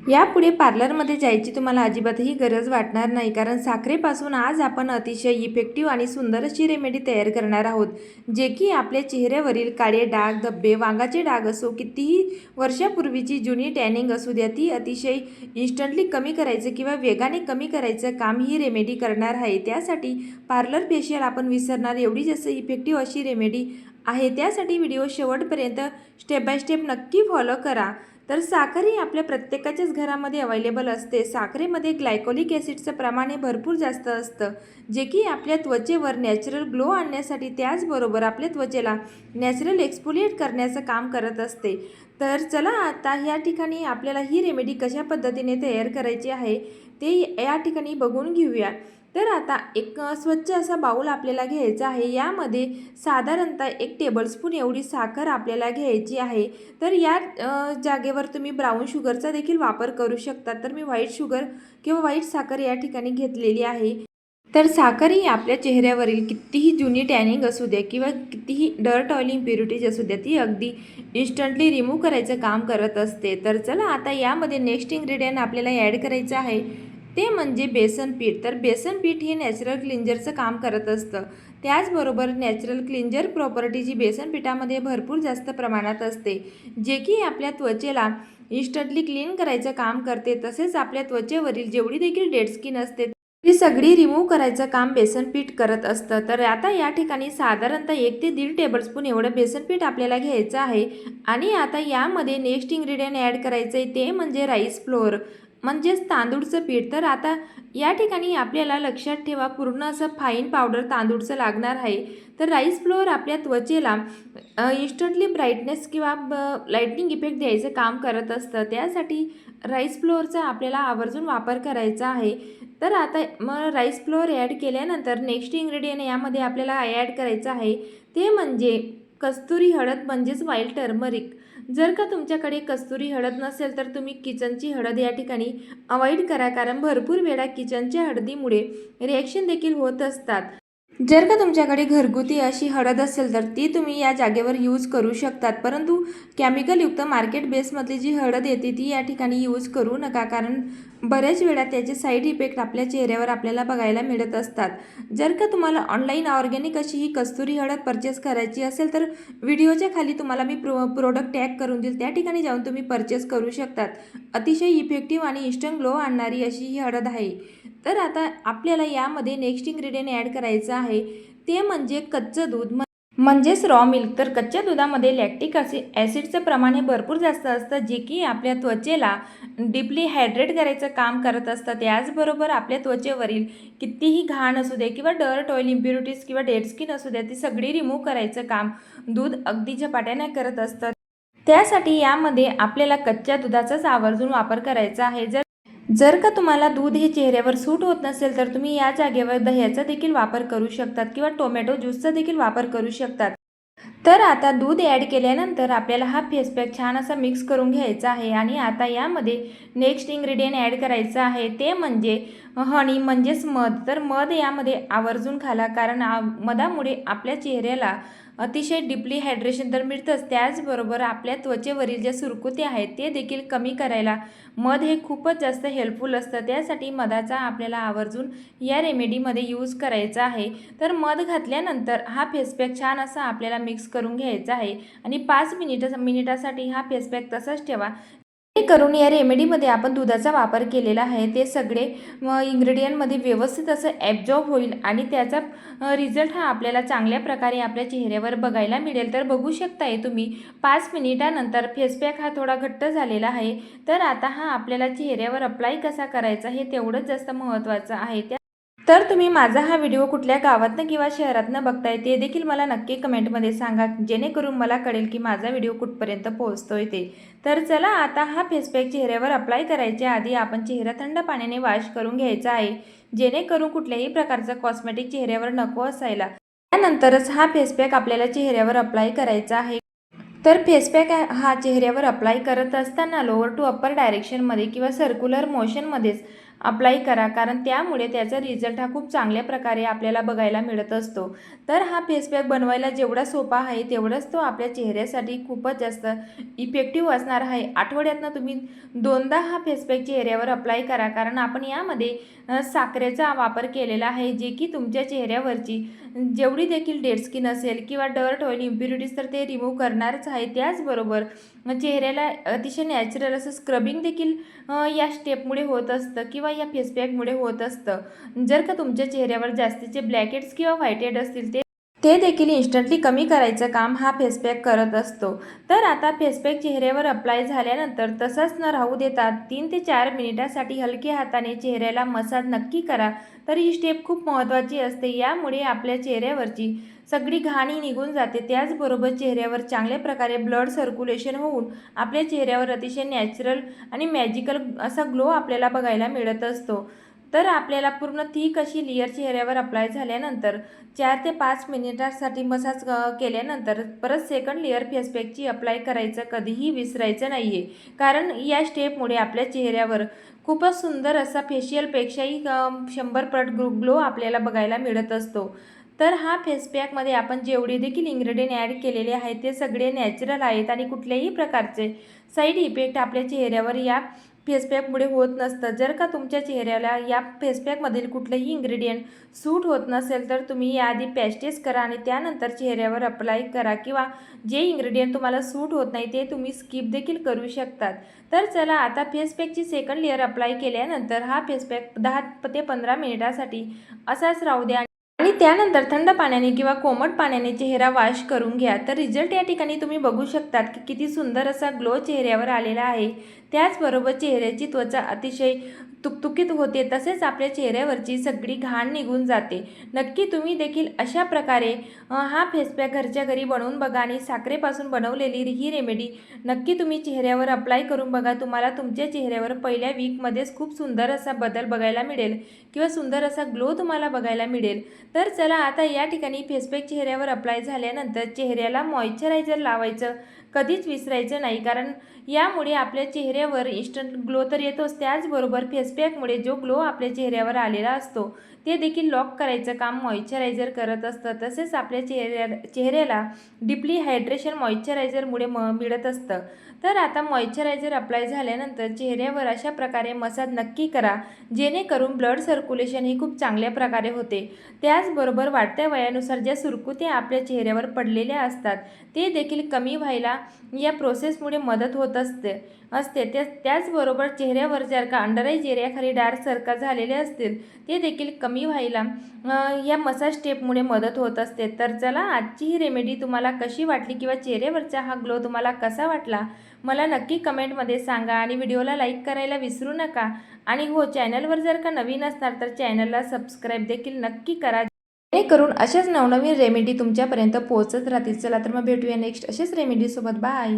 यापुढे पार्लरमध्ये जायची तुम्हाला अजिबातही गरज वाटणार नाही, कारण साखरेपासून आज आपण अतिशय इफेक्टिव्ह आणि सुंदर अशी रेमेडी तयार करणार आहोत, जे की आपल्या चेहऱ्यावरील काळे डाग, धब्बे, वांगाचे डाग असो, कितीही वर्षापूर्वीची जुनी टॅनिंग असू द्या, ती अतिशय इन्स्टंटली कमी करायचं किंवा वेगाने कमी करायचं काम ही रेमेडी करणार आहे. त्यासाठी पार्लर फेशियल आपण विसरणार एवढी जास्त इफेक्टिव्ह अशी रेमेडी आहे. त्यासाठी व्हिडिओ शेवटपर्यंत स्टेप बाय स्टेप नक्की फॉलो करा. तर साखर ही आपल्या प्रत्येकाच्याच घरामध्ये अवेलेबल असते. साखरेमध्ये ग्लायकोलिक ॲसिडचं प्रमाण हे भरपूर जास्त असतं, जे की आपल्या त्वचेवर नॅचरल ग्लो आणण्यासाठी, त्याचबरोबर आपल्या त्वचेला नॅचरल एक्सफोलिएट करण्याचं काम करत असते. तर चला आता या ठिकाणी आपल्याला ही रेमेडी कशा पद्धतीने तयार करायची आहे ते या ठिकाणी बघून घेऊया. तर आता एक स्वच्छ असा बाऊल आपल्याला घ्यायचा आहे. यामध्ये साधारणतः 1 टेबलस्पून एवढी साखर आपल्याला घ्यायची आहे. तर या जागेवर तुम्ही ब्राऊन शुगरचा देखील वापर करू शकता. तर मी व्हाईट शुगर किंवा व्हाईट साखर या ठिकाणी घेतलेली आहे. तर साखर ही आपल्या चेहऱ्यावरील कितीही जुनी टॅनिंग असू द्या किंवा कितीही डर्ट ऑइल इम्प्युरिटीज असू द्या, ती अगदी इन्स्टंटली रिमूव्ह करायचं काम करत असते. तर चला आता यामध्ये नेक्स्ट इन्ग्रेडियंट आपल्याला ॲड करायचं आहे, ते म्हणजे बेसन पीठ. तर बेसन पीठ हे नॅचरल क्लिंजरचं काम करत असतं. त्याचबरोबर नॅचरल क्लिंजर प्रॉपर्टी जी बेसन पिठामध्ये भरपूर जास्त प्रमाणात असते, जे की आपल्या त्वचेला इन्स्टंटली क्लीन करायचं काम करते. तसेच आपल्या त्वचेवरील जेवढी देखील डेड स्किन असते ती सगळी रिमूव्ह करायचं काम बेसन पीठ करत असतं. तर आता या ठिकाणी साधारणतः 1 ते 1.5 टेबलस्पून एवढं बेसन पीठ आपल्याला घ्यायचं आहे. आणि आता यामध्ये नेक्स्ट इन्ग्रेडियंट ॲड करायचं आहे, ते म्हणजे राईस फ्लोअर, म्हणजेच तांदूळचं पीठ. तर आता या ठिकाणी आपल्याला लक्षात ठेवा, पूर्ण असं फाईन पावडर तांदूळचं लागणार आहे. तर राईस फ्लोअर आपल्या त्वचेला इन्स्टंटली ब्राईटनेस किंवा लाईटनिंग इफेक्ट द्यायचं काम करत असतं. त्यासाठी राईस फ्लोअरचा आपल्याला आवर्जून वापर करायचा आहे. तर आता मग राईस फ्लोअर ॲड केल्यानंतर नेक्स्ट इन्ग्रेडियंट यामध्ये आपल्याला ॲड करायचं आहे, ते म्हणजे कस्तुरी हळद, म्हणजेच व्हाईट टर्मरिक. जर का तुमच्याकडे कस्तुरी हळद नसेल तर तुम्ही किचनची हळद या ठिकाणी अवॉइड करा, कारण भरपूर वेळा किचनच्या हळदीमुळे रिॲक्शन देखील होत असतात. जर का तुमच्याकडे घरगुती अशी हळद असेल तर ती तुम्ही या जागेवर यूज करू शकतात, परंतु केमिकलयुक्त मार्केट बेसमधली जी हळद येते ती या ठिकाणी यूज करू नका, कारण बऱ्याच वेळा त्याचे साईड इफेक्ट आपल्या चेहऱ्यावर आपल्याला बघायला मिळत असतात. जर का तुम्हाला ऑनलाईन ऑर्गॅनिक अशी ही कस्तुरी हळद परचेस करायची असेल तर व्हिडिओच्या खाली तुम्हाला मी प्रोडक्ट टॅग करून देईल, त्या ठिकाणी जाऊन तुम्ही परचेस करू शकतात. अतिशय इफेक्टिव्ह आणि इन्स्टंट ग्लो आणणारी अशी ही हळद आहे. तर आता आपल्याला यामध्ये नेक्स्ट इन्ग्रेडियंट ॲड करायचं आहे, ते म्हणजे कच्चं दूध, म्हणजेच रॉ मिल्क. तर कच्च्या दुधामध्ये लॅक्टिक ॲसिडचं प्रमाण हे भरपूर जास्त असतं, जे की आपल्या त्वचेला डीपली हायड्रेट करायचं काम करत असतं. त्याचबरोबर आपल्या त्वचेवरील कितीही घाण असू दे किंवा डर्ट ऑइल इम्प्युरिटीज किंवा डेड स्किन असू द्या, ती सगळी रिमूव्ह करायचं काम दूध अगदी झपाट्याने करत असतं. त्यासाठी यामध्ये आपल्याला कच्च्या दुधाचाच आवर्जून वापर करायचा आहे. जर का तुम्हाला दूध हे चेहऱ्यावर सूट होत नसेल तर तुम्ही या जागेवर दह्याचा देखील वापर करू शकतात किंवा टोमॅटो ज्यूसचा देखील वापर करू शकतात. तर आता दूध ॲड केल्यानंतर आपल्याला हा फेस पॅक छान असा मिक्स करून घ्यायचा आहे. आणि आता यामध्ये नेक्स्ट इन्ग्रेडियंट ॲड करायचं आहे, ते म्हणजे हनी, म्हणजेच मध. तर मध यामध्ये आवर्जून घाला, कारण मधामुळे आपल्या चेहऱ्याला अतिशय डीपली हायड्रेशन तर मिळतंच, त्याचबरोबर आपल्या त्वचेवरील ज्या सुरकुत्या आहेत ते देखील कमी करायला मध हे खूपच जास्त हेल्पफुल असतं. त्यासाठी मधाचा आपल्याला आवर्जून या रेमेडीमध्ये यूज करायचा आहे. तर मध घातल्यानंतर हा फेस पॅक छान असा आपल्याला मिक्स करून घ्यायचा आहे आणि 5 मिनिटासाठी हा फेस पॅक तसाच ठेवा. हे करून या रेमेडीमध्ये आपण दुधाचा वापर केलेला आहे, ते सगळे इन्ग्रेडियंटमध्ये व्यवस्थित असं ॲब्झॉर्ब होईल आणि त्याचा रिझल्ट हा आपल्याला चांगल्या प्रकारे आपल्या चेहऱ्यावर बघायला मिळेल. तर बघू शकताय तुम्ही 5 मिनिटानंतर फेस पॅक हा थोडा घट्ट झालेला आहे. तर आता हा आपल्याला चेहऱ्यावर अप्लाय कसा करायचा हे तेवढंच जास्त महत्त्वाचं आहे. तर तुम्ही माझा हा व्हिडिओ कुठल्या गावातनं किंवा शहरातनं बघताय ते देखील मला नक्की कमेंटमध्ये सांगा, जेणेकरून मला कळेल की माझा व्हिडिओ कुठपर्यंत पोहोचतोय ते. तर चला आता हा फेस पॅक चेहऱ्यावर अप्लाय करायच्या आधी आपण चेहरा थंड पाण्याने वॉश करून घ्यायचा आहे, जेणेकरून कुठल्याही प्रकारचं कॉस्मेटिक चेहऱ्यावर नको असायला. त्यानंतरच हा फेस पॅक आपल्याला चेहऱ्यावर अप्लाय करायचा आहे. तर फेस पॅक हा चेहऱ्यावर अप्लाय करत असताना लोअर टू अप्पर डायरेक्शनमध्ये किंवा सर्क्युलर मोशनमध्येच अप्लाय करा, कारण त्यामुळे त्याचा रिझल्ट हा खूप चांगल्या प्रकारे आपल्याला बघायला मिळत असतो. तर हा फेस पॅक बनवायला जेवढा सोपा आहे तेवढंच तो आपल्या चेहऱ्यासाठी खूपच जास्त इफेक्टिव्ह असणार आहे. आठवड्यातनं तुम्ही 2दा हा फेस पॅक चेहऱ्यावर अप्लाय करा, कारण आपण यामध्ये साखरेचा वापर केलेला आहे, जे की तुमच्या चेहऱ्यावरची जेवढी देखील डेड स्किन असेल किंवा डर्ट ऑइल इम्प्युरिटीज तर ते रिमूव्ह करणारच आहे. त्याचबरोबर चेहऱ्याला अतिशय नॅचरल असं स्क्रबिंग देखील या स्टेपमुळे होत असतं किंवा या फेस पॅकमुळे होत असतं. जर का तुमच्या चेहऱ्यावर जास्तीचे ब्लॅकहेड्स किंवा व्हाईटहेड असतील ते देखील इन्स्टंटली कमी करायचं काम हा फेस पॅक करत असतो. तर आता फेस पॅक चेहऱ्यावर अप्लाय झाल्यानंतर तसंच न राहू देता 3 ते 4 मिनिटासाठी हलक्या हाताने चेहऱ्याला मसाज नक्की करा. तर ही स्टेप खूप महत्त्वाची असते. यामुळे आपल्या चेहऱ्यावरची सगळी घाण निघून जाते. त्याचबरोबर चेहऱ्यावर चांगल्या प्रकारे ब्लड सर्क्युलेशन होऊन आपल्या चेहऱ्यावर अतिशय नॅचरल आणि मॅजिकल असा ग्लो आपल्याला बघायला मिळत असतो. तर आपल्याला पूर्ण थिक अशी लेयर चेहऱ्यावर अप्लाय झाल्यानंतर 4 ते 5 मिनिटांसाठी मसाज केल्यानंतर परत सेकंड लेयर फेस पॅकची अप्लाय करायचं कधीही विसरायचं नाही आहे. कारण या स्टेपमुळे आपल्या चेहऱ्यावर खूपच सुंदर असा फेशियलपेक्षाही 100 पट ग्लो आपल्याला बघायला मिळत असतो. तर हा फेस पॅकमध्ये आपण जेवढे देखील इन्ग्रेडियंट ॲड केलेले आहेत ते सगळे नॅचरल आहेत आणि कुठल्याही प्रकारचे साईड इफेक्ट आपल्या चेहऱ्यावर या फेस पॅकमुळे होत नसतं. जर का तुमच्या चेहऱ्याला या फेस पॅकमधील कुठलंही इन्ग्रेडियंट सूट होत नसेल तर तुम्ही याआधी पॅच टेस्ट करा आणि त्यानंतर चेहऱ्यावर अप्लाय करा, किंवा जे इन्ग्रेडियंट तुम्हाला सूट होत नाही ते तुम्ही स्किप देखील करू शकतात. तर चला आता फेस पॅकची सेकंड लेअर अप्लाय केल्यानंतर हा फेस पॅक 10 ते 15 मिनिटासाठी असाच राहू द्या आणि त्यानंतर थंड पाण्याने किंवा कोमट पाण्याने चेहरा वॉश करून घ्या. तर रिझल्ट या ठिकाणी तुम्ही बघू शकतात की किती सुंदर असा ग्लो चेहऱ्यावर आलेला आहे. त्याचबरोबर चेहऱ्याची त्वचा अतिशय तुकतुकीत होते, तसेच आपल्या चेहऱ्यावरची सगळी घाण निघून जाते. नक्की तुम्ही देखील अशा प्रकारे हा फेस पॅक घरच्या घरी बनवून बघा आणि साखरेपासून बनवलेली ही रेमेडी नक्की तुम्ही चेहऱ्यावर अप्लाय करून बघा. तुम्हाला तुमच्या चेहऱ्यावर पहिल्या वीकमध्येच खूप सुंदर असा बदल बघायला मिळेल किंवा सुंदर असा ग्लो तुम्हाला बघायला मिळेल. तर चला आता या ठिकाणी फेस पॅक चेहऱ्यावर अप्लाय झाल्यानंतर चेहऱ्याला मॉइश्चरायझर लावायचं कधीच विसरायचं नाही, कारण यामुळे आपल्या चेहऱ्यावर इन्स्टंट ग्लो तर येतोच, त्याचबरोबर फेस पॅकमुळे जो ग्लो आपल्या चेहऱ्यावर आलेला असतो ते देखील लॉक करायचं काम मॉइश्चरायझर करत असतं. तसेच आपल्या चेहऱ्याला डीपली हायड्रेशन मॉइश्चरायझरमुळे मिळत असतं. तर आता मॉइश्चरायझर अप्लाय झाल्यानंतर चेहऱ्यावर अशा प्रकारे मसाज नक्की करा, जेणेकरून ब्लड सर्क्युलेशन ही खूप चांगल्या प्रकारे होते. त्याचबरोबर वाढत्या वयानुसार ज्या सुरकुत्या आपल्या चेहऱ्यावर पडलेल्या असतात ते देखील कमी व्हायला या प्रोसेसमुळे मदत होत असते. त्याचबरोबर चेहऱ्यावर जर का अंडर आईज एरियाखाली डार्क सर्कल झालेले असतील ते देखील कमी व्हायला या मसाज स्टेपमुळे मदत होत असते. तर चला आजची ही रेमेडी तुम्हाला कशी वाटली किंवा चेहऱ्यावरचा हा ग्लो तुम्हाला कसा वाटला मला नक्की कमेंटमध्ये सांगा आणि व्हिडिओला लाईक करायला विसरू नका. आणि हो, चॅनलवर जर का नवीन असणार तर चॅनलला सबस्क्राईब देखील नक्की करा, जेणेकरून अशाच नवनवीन रेमेडी तुमच्यापर्यंत पोहोचत राहतील. चला तर मग भेटूया नेक्स्ट अशाच रेमेडीसोबत. बाय.